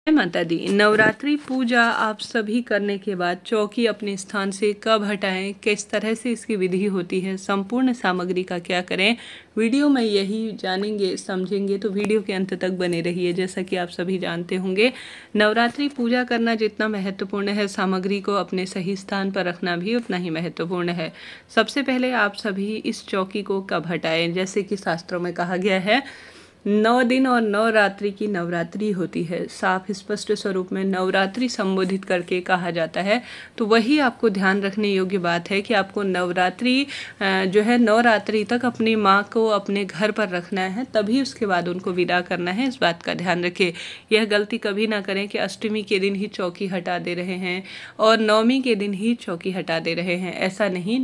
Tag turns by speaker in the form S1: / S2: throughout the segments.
S1: जय माता दी। नवरात्रि पूजा आप सभी करने के बाद चौकी अपने स्थान से कब हटाएं, किस तरह से इसकी विधि होती है, संपूर्ण सामग्री का क्या करें, वीडियो में यही जानेंगे समझेंगे। तो वीडियो के अंत तक बने रहिए। जैसा कि आप सभी जानते होंगे, नवरात्रि पूजा करना जितना महत्वपूर्ण है, सामग्री को अपने सही स्थान पर रखना भी उतना ही महत्वपूर्ण है। सबसे पहले आप सभी इस चौकी को कब हटाएं। जैसे कि शास्त्रों में कहा गया है, 9 दिन और 9 रात्रि की नवरात्रि होती है। साफ स्पष्ट स्वरूप में नवरात्रि संबोधित करके कहा जाता है। तो वही आपको ध्यान रखने योग्य बात है कि आपको नवरात्रि जो है 9 रात्रि तक अपनी माँ को अपने घर पर रखना है, तभी उसके बाद उनको विदा करना है। इस बात का ध्यान रखें। यह गलती कभी ना करें कि अष्टमी के दिन ही चौकी हटा दे रहे हैं और नवमी के दिन ही चौकी हटा दे रहे हैं। ऐसा नहीं,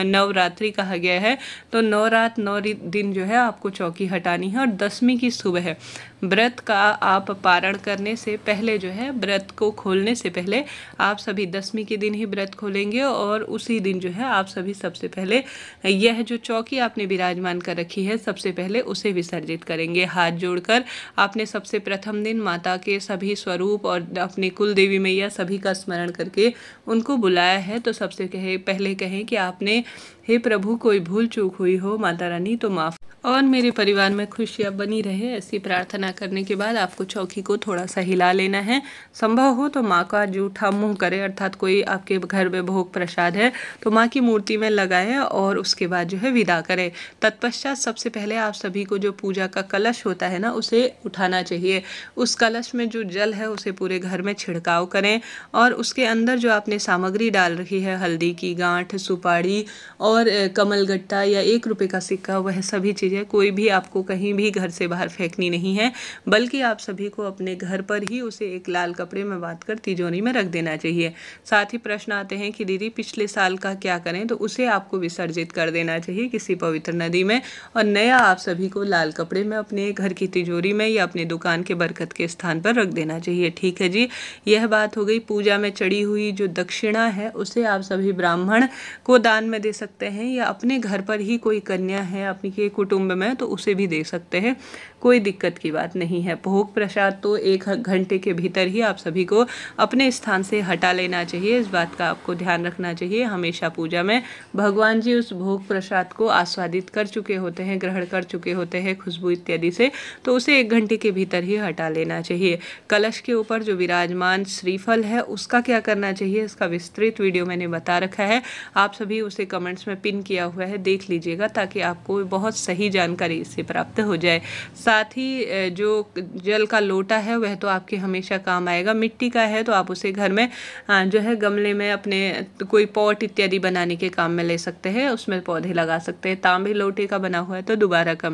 S1: नवरात्रि कहा गया है तो 9 रात 9 दिन जो है आपको चौकी हटानी है। और 10वीं की सुबह व्रत का आप पारण करने से पहले जो है, व्रत को खोलने से पहले आप सभी 10वीं के दिन ही व्रत खोलेंगे और उसी दिन जो है आप सभी सबसे पहले यह जो चौकी आपने विराजमान कर रखी है, सबसे पहले उसे विसर्जित करेंगे। हाथ जोड़कर आपने सबसे प्रथम दिन माता के सभी स्वरूप और अपनी कुल देवी मैया सभी का स्मरण करके उनको बुलाया है। तो सबसे पहले कहें कि आपने, हे प्रभु, कोई भूल चूक हुई हो माता रानी तो माफ़, और मेरे परिवार में खुशियाँ बनी रहे, ऐसी प्रार्थना करने के बाद आपको चौकी को थोड़ा सा हिला लेना है। संभव हो तो माँ का जूठा मुंह करें, अर्थात कोई आपके घर में भोग प्रसाद है तो माँ की मूर्ति में लगाएं और उसके बाद जो है विदा करें। तत्पश्चात सबसे पहले आप सभी को जो पूजा का कलश होता है ना, उसे उठाना चाहिए। उस कलश में जो जल है उसे पूरे घर में छिड़काव करें और उसके अंदर जो आपने सामग्री डाल रखी है, हल्दी की गांठ, सुपारी और कमलगट्टा या 1 रुपये का सिक्का, वह सभी चीज़ें कोई भी आपको कहीं भी घर से बाहर फेंकनी नहीं है, बल्कि आप सभी को अपने घर पर ही उसे एक लाल कपड़े में बांधकर तिजोरी में रख देना चाहिए। साथ ही प्रश्न आते हैं कि दीदी पिछले साल का क्या करें, तो उसे आपको विसर्जित कर देना चाहिए किसी पवित्र नदी में, और नया आप सभी को लाल कपड़े में अपने घर की तिजोरी में या अपनी दुकान के बरकत के स्थान पर रख देना चाहिए। ठीक है जी, यह बात हो गई। पूजा में चढ़ी हुई जो दक्षिणा है उसे आप सभी ब्राह्मण को दान में दे सकते हैं, या अपने घर पर ही कोई कन्या है अपनी के कुटुंब में तो उसे भी दे सकते हैं, कोई दिक्कत की बात नहीं है। भोग प्रसाद तो 1 घंटे के भीतर ही आप सभी को अपने स्थान से हटा लेना चाहिए। इस बात का आपको ध्यान रखना चाहिए। हमेशा पूजा में भगवान जी उस भोग प्रसाद को आस्वादित कर चुके होते हैं, ग्रहण कर चुके होते हैं खुशबू इत्यादि से, तो उसे 1 घंटे के भीतर ही हटा लेना चाहिए। कलश के ऊपर जो विराजमान श्रीफल है उसका क्या करना चाहिए, इसका विस्तृत वीडियो मैंने बता रखा है। आप सभी उसे कमेंट्स में पिन किया हुआ है, देख लीजिएगा, ताकि आपको बहुत सही जानकारी इससे प्राप्त हो जाए। साथ ही जो जल का लोटा है वह तो आपके हमेशा काम आएगा। मिट्टी का है तो आप उसे घर में जो है गमले में अपने कोई पॉट इत्यादि बनाने के काम में ले सकते हैं, उसमें पौधे लगा सकते हैं। तांबे लोटे का बना हुआ है तो दोबारा काम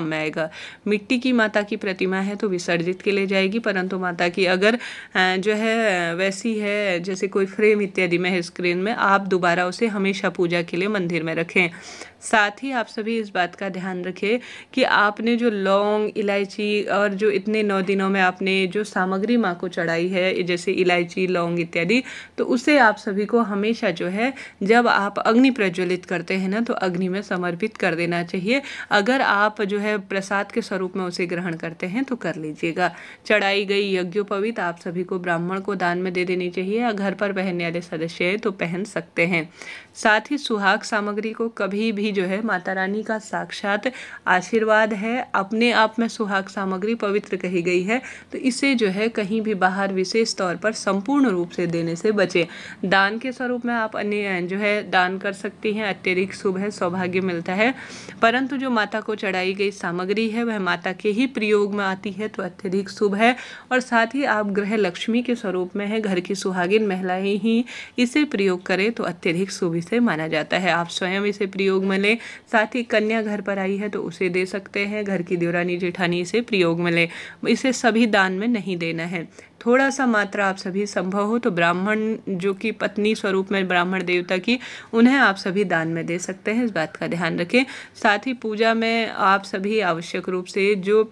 S1: में आएगा। मिट्टी की माता की प्रतिमा है तो विसर्जित के लिए जाएगी, परंतु माता की अगर जो है वैसी है जैसे कोई फ्रेम इत्यादि में है स्क्रीन में, आप दोबारा उसे हमेशा पूजा के लिए मंदिर में रखें। साथ ही आप सभी इस बात का ध्यान रखें कि आपने जो लौंग, इलायची और जो इतने 9 दिनों में आपने जो सामग्री माँ को चढ़ाई है, जैसे इलायची, लौंग इत्यादि, तो उसे आप सभी को हमेशा जो है जब आप अग्नि प्रज्वलित करते हैं ना, तो अग्नि में समर्पित कर देना चाहिए। अगर आप जो है प्रसाद के स्वरूप में उसे ग्रहण करते हैं तो कर लीजिएगा। चढ़ाई गई यज्ञोपवीत आप सभी को ब्राह्मण को दान में दे देनी चाहिए, या घर पर पहनने वाले सदस्य हैं तो पहन सकते हैं। साथ ही सुहाग सामग्री को कभी भी जो है माता रानी का साक्षात आशीर्वाद है, अपने आप में सुहाग सामग्री पवित्र कही गई है, तो इसे जो है कहीं भी बाहर विशेष तौर पर संपूर्ण रूप से देने से बचे। दान के स्वरूप में आप अन्य जो है दान कर सकती हैं, अत्यधिक शुभ है, सौभाग्य मिलता है। परंतु जो माता को चढ़ाई गई सामग्री है वह माता के ही प्रयोग में आती है तो अत्यधिक शुभ है। और साथ ही आप गृह लक्ष्मी के स्वरूप में है, घर की सुहागिन महिलाएं ही इसे प्रयोग करें तो अत्यधिक शुभ इसे माना जाता है। आप स्वयं इसे प्रयोग में लें। साथ ही कन्या घर पर आई है तो उसे दे सकते हैं, घर की देवरानी जेठानी इसे प्रयोग में ले। इसे सभी दान में नहीं देना है, थोड़ा सा मात्रा आप सभी संभव हो तो ब्राह्मण जो कि पत्नी स्वरूप में ब्राह्मण देवता की, उन्हें आप सभी दान में दे सकते हैं। इस बात का ध्यान रखें। साथ ही पूजा में आप सभी आवश्यक रूप से जो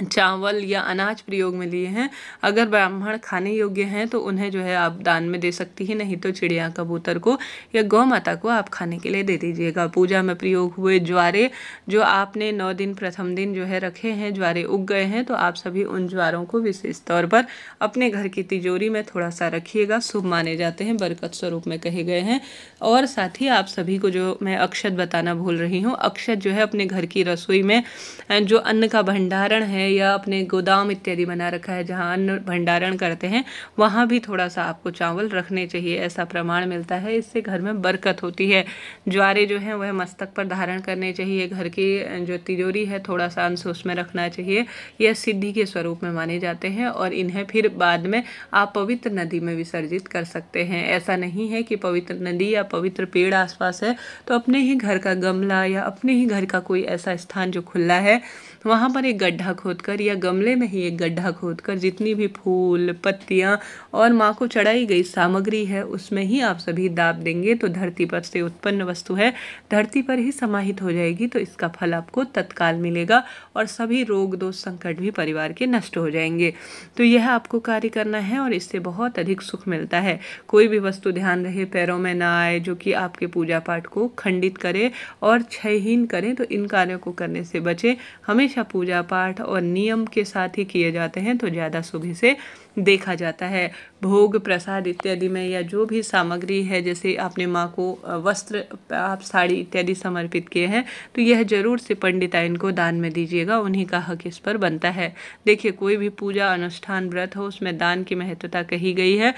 S1: चावल या अनाज प्रयोग में लिए हैं, अगर ब्राह्मण खाने योग्य हैं तो उन्हें जो है आप दान में दे सकती हैं, नहीं तो चिड़िया कबूतर को या गौ माता को आप खाने के लिए दे दीजिएगा। पूजा में प्रयोग हुए ज्वारे जो आपने 9 दिन प्रथम दिन जो है रखे हैं, ज्वारे उग गए हैं, तो आप सभी उन ज्वारों को विशेष तौर पर अपने घर की तिजोरी में थोड़ा सा रखिएगा, शुभ माने जाते हैं, बरकत स्वरूप में कहे गए हैं। और साथ ही आप सभी को जो मैं अक्षत बताना भूल रही हूँ, अक्षत जो है अपने घर की रसोई में जो अन्न का भंडारण है या अपने गोदाम इत्यादि बना रखा है जहाँ अन्न भंडारण करते हैं, वहाँ भी थोड़ा सा आपको चावल रखने चाहिए, ऐसा प्रमाण मिलता है। इससे घर में बरकत होती है। ज्वारे जो हैं वह मस्तक पर धारण करने चाहिए, घर की जो तिजोरी है थोड़ा सा अंश उसमें रखना चाहिए। यह सिद्धि के स्वरूप में माने जाते हैं और इन्हें फिर बाद में आप पवित्र नदी में विसर्जित कर सकते हैं। ऐसा नहीं है कि पवित्र नदी या पवित्र पेड़ आसपास है तो अपने ही घर का गमला या अपने ही घर का कोई ऐसा स्थान जो खुला है वहाँ पर एक गड्ढा खोदकर या गमले में ही एक गड्ढा खोदकर जितनी भी फूल पत्तियाँ और माँ को चढ़ाई गई सामग्री है उसमें ही आप सभी दाब देंगे तो धरती पर से उत्पन्न वस्तु है धरती पर ही समाहित हो जाएगी, तो इसका फल आपको तत्काल मिलेगा और सभी रोग दोष संकट भी परिवार के नष्ट हो जाएंगे। तो यह आपको कार्य करना है और इससे बहुत अधिक सुख मिलता है। कोई भी वस्तु ध्यान रहे पैरों में ना आए जो कि आपके पूजा पाठ को खंडित करे और क्षयहीन करे, तो इन कार्यों को करने से बचे। हमेशा पूजा पाठ और नियम के साथ ही किए जाते हैं तो ज़्यादा शुभ से देखा जाता है। भोग प्रसाद इत्यादि में या जो भी सामग्री है, जैसे आपने माँ को वस्त्र आप साड़ी इत्यादि समर्पित किए हैं तो यह जरूर से पंडिताइन को दान में दीजिएगा, उन्हीं का हक इस पर बनता है। देखिए कोई भी पूजा अनुष्ठान व्रत हो उसमें दान की महत्वता कही गई है,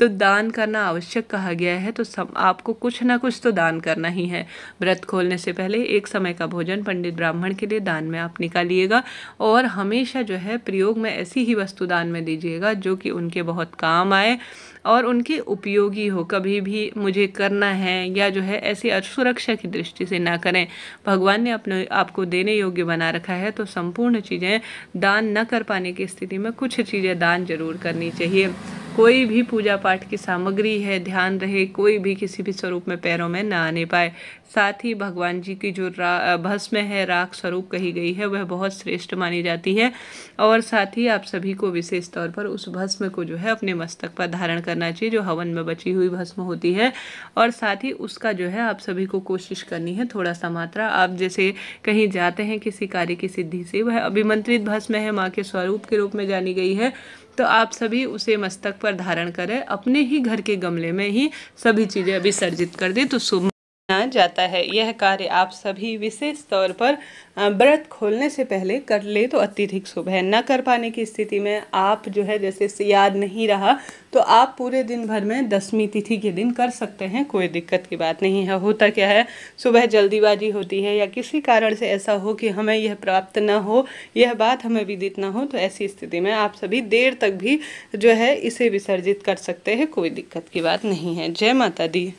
S1: तो दान करना आवश्यक कहा गया है, तो आपको कुछ ना कुछ तो दान करना ही है। व्रत खोलने से पहले एक समय का भोजन पंडित ब्राह्मण के लिए दान में आप निकालिएगा और हमेशा जो है प्रयोग में ऐसी ही वस्तु दान में दीजिएगा जो कि उनके बहुत काम आए और उनके उपयोगी हो। कभी भी मुझे करना है या जो है ऐसी असुरक्षा की दृष्टि से ना करें। भगवान ने अपने आपको देने योग्य बना रखा है तो संपूर्ण चीज़ें दान न कर पाने की स्थिति में कुछ चीज़ें दान जरूर करनी चाहिए। कोई भी पूजा पाठ की सामग्री है ध्यान रहे कोई भी किसी भी स्वरूप में पैरों में ना आने पाए। साथ ही भगवान जी की जो भस्म है राख स्वरूप कही गई है वह बहुत श्रेष्ठ मानी जाती है और साथ ही आप सभी को विशेष तौर पर उस भस्म को जो है अपने मस्तक पर धारण करना चाहिए जो हवन में बची हुई भस्म होती है। और साथ ही उसका जो है आप सभी को कोशिश करनी है थोड़ा सा मात्रा, आप जैसे कहीं जाते हैं किसी कार्य की सिद्धि से, वह अभिमंत्रित भस्म है माँ के स्वरूप के रूप में जानी गई है, तो आप सभी उसे मस्तक पर धारण करें, अपने ही घर के गमले में ही सभी चीज़ें विसर्जित कर दें तो शुभ माना जाता है। यह कार्य आप सभी विशेष तौर पर व्रत खोलने से पहले कर ले तो अत्यधिक शुभ है। न कर पाने की स्थिति में आप जो है जैसे याद नहीं रहा तो आप पूरे दिन भर में 10वीं तिथि के दिन कर सकते हैं, कोई दिक्कत की बात नहीं है। होता क्या है सुबह जल्दीबाजी होती है या किसी कारण से ऐसा हो कि हमें यह प्राप्त न हो, यह बात हमें विदित न हो, तो ऐसी स्थिति में आप सभी देर तक भी जो है इसे विसर्जित कर सकते हैं, कोई दिक्कत की बात नहीं है। जय माता दी।